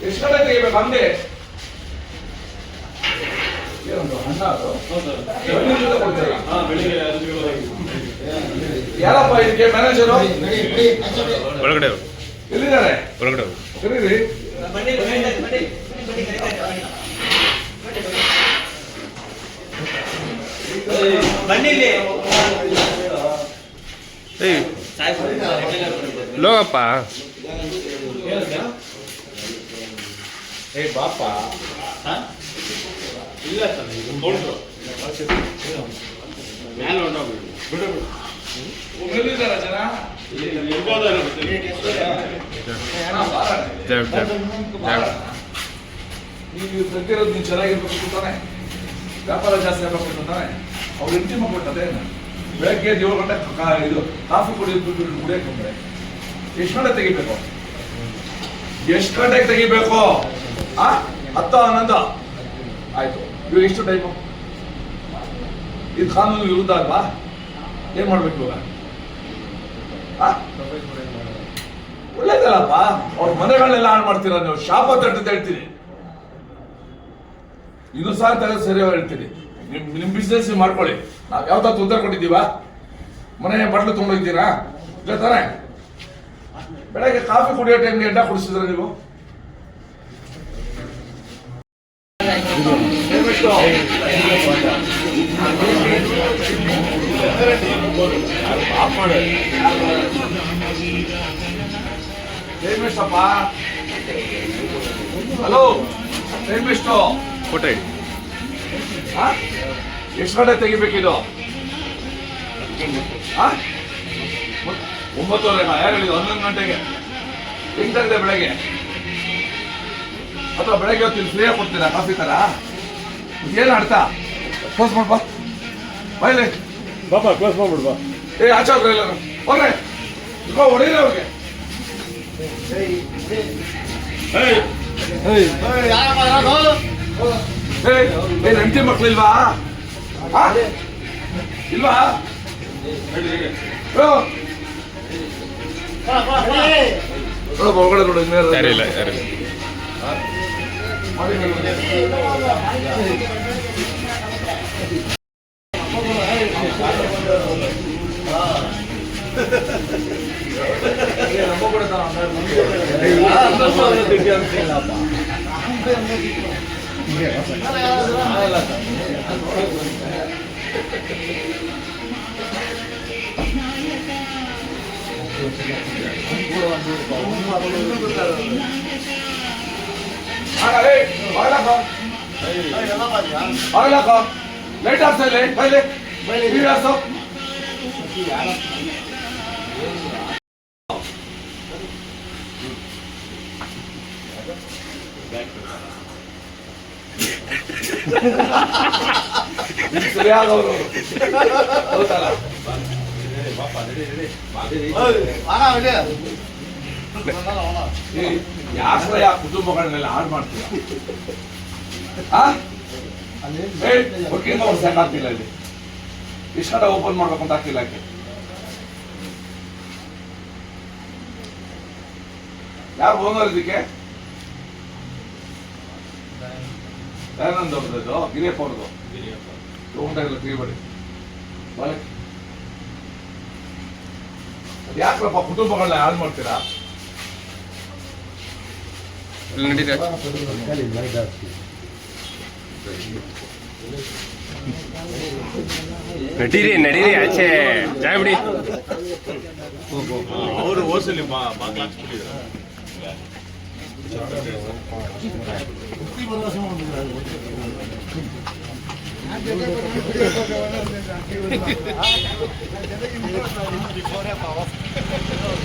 ಎಷ್ಟು ಗಂಟೆ ತೆಗಿಬೇಕು ಅಂದೆ ಅಣ್ಣ ಅದು ಯಾರಪ್ಪ ಇದಕ್ಕೆ ಮ್ಯಾನೇಜರು ಒಳಗಡೆ ಎಲ್ಲಿದ್ದಾರೆ ಒಳಗಡೆ ಕರೀರಿ ಲೋಗಪ್ಪ ಬಾಪ ಇಲ್ಲ ಎಲ್ಲಿದ್ದಾರೆ ಜನ ನೀವು ತೆಗ್ದಿರೋದು ನೀನು ಚೆನ್ನಾಗಿರ್ಬೇಕು ತಾನೆ ವ್ಯಾಪಾರ ಜಾಸ್ತಿ ಆಗ್ಬೇಕು ತಾನೆ ಅವ್ರು ಹೆಂಡತಿ ಮಾಡ್ಬಿಟ್ಟದೆ ಬೆಳಗ್ಗೆ 7 ಗಂಟೆ ಇದು ಕಾಫಿ ಕುಡಿಯೋದು ಕುಡಿಯಕ್ಕೆ ಬಂದ್ರೆ ಎಷ್ಟು ಗಂಟೆ ತೆಗಿಬೇಕು ಎಷ್ಟು ಗಂಟೆಗೆ ತೆಗಿಬೇಕು 10 11 ಆಯ್ತು ಇವಾಗ ಎಷ್ಟು ಟೈಮು ಇದು ಕಾನೂನು ವಿರುದ್ಧ ಅಲ್ವಾ ಏನ್ ಮಾಡ್ಬೇಕು ಇವಾಗ ಒಳ್ಳೇದಲ್ಲಪ್ಪ ಅವ್ರ ಮನೆಗಳನ್ನೆಲ್ಲ ಹಾಳು ಮಾಡ್ತೀರ ನೀವು ಶಾಪ ತಟ್ಟದ ಹೇಳ್ತೀನಿ ಇದು ಸಹ ತೆಗೆದು ಸರಿಯಾಗಿ ಹೇಳ್ತೀನಿ ನಿಮ್ ಬಿಸ್ನೆಸ್ ಮಾಡ್ಕೊಳ್ಳಿ ನಾವ್ ಯಾವ್ದಾದ್ರು ತೊಂದರೆ ಕೊಟ್ಟಿದ್ದೀವ ಮನೆ ಬಟ್ಲು ತಗೊಂಡೋಗಿದ್ದೀರಾ ಇಲ್ಲ ತಾನೆ ಬೆಳಗ್ಗೆ ಕಾಫಿ ಕುಡಿಯೋ ಟೈಮ್ಗೆ ಎಡ್ಡ ಕುಡಿಸಿದ್ರ ನೀವು ಟೈಮ್ ಹಲೋ ಟೈಮ್ ಎಷ್ಟು ಫೋಟೋ ಇಡಿ ಎಷ್ಟು ಗಂಟೆ ತೆಗಿಬೇಕಿದು 9:30 ಯಾರು ಹೇಳಿದ್ದು 11 ಗಂಟೆಗೆ ಹೆಂಗ್ ತೆಗೆದೆ ಬೆಳಗ್ಗೆ ಅಥವಾ ಬೆಳಗ್ಗೆ ಹೊತ್ತು ಫ್ರೀಯಾಗಿ ಕೊಡ್ತೀರಾ ಕಾಫಿ ತರ ಏನು ಅರ್ಥ ಕ್ಲೋಸ್ ಮಾಡ್ಬಾ ಬೈಲೆ ಬಾಪ ಕ್ಲೋಸ್ ಮಾಡ್ಬಿಡ್ಬಾ ಆಚೆ ಹೋಗ್ರೆ ಎಲ್ಲರೂ ಹೋಗ್ರೆ ಹೊಡೀರಿ ಅವ್ರಿಗೆ ಏನ್ ಹೆಂಡತಿ ಮಕ್ಳಿಲ್ವಾ ಇಲ್ವಾ ಒಳಗಡೆ ನೋಡಿ ಯಾರಿಲ್ಲ ಯಾರಿಲ್ಲ ಲೈಟ್ ಆಗ್ತಾ ಇಲ್ಲ ಬೈಲೆ ಸರಿಯಾದವರು ಹೌದಲ್ಲ ಯಾಕೆ ಕುಟುಂಬಗಳನ್ನೆಲ್ಲ ಹಾಳು ಮಾಡ್ತೀರ ವರ್ಕಿಂಗ್ ಅವರ್ಸ್ ಯಾಕೆ ಆಗ್ತಿಲ್ಲ ಇಲ್ಲಿ ಎಷ್ಟು ಗಂಟೆ ಓಪನ್ ಮಾಡ್ಬೇಕು ಅಂತ ಆಗ್ತಿಲ್ಲ ಯಾಕೆ ಯಾರು ಓನರ್ ಇದಕ್ಕೆ ದಯಾನಂದ್ ಅವ್ರದ್ದು ಗಿರಿಯಪ್ಪ ಅವ್ರದ್ದು ತಗೊಂಡಾಗಲ್ಲ ತಿಳಿಬೇಡಿ ಯಾಕ್ರಪ್ಪ ಕುಟುಂಬಗಳನ್ನ ಹಾಳು ಮಾಡ್ತೀರಾ ನಡೀರಿ ನಡೀರಿ ಆಚೆ ಜಾಯ್ ಬಿಡಿ ಅವರು ಓಸಲಿ ಬಾಗ್ಲ ಹಾಕ್ಸ್ಬಿಟ್ಟಿದ್ದಾರೆ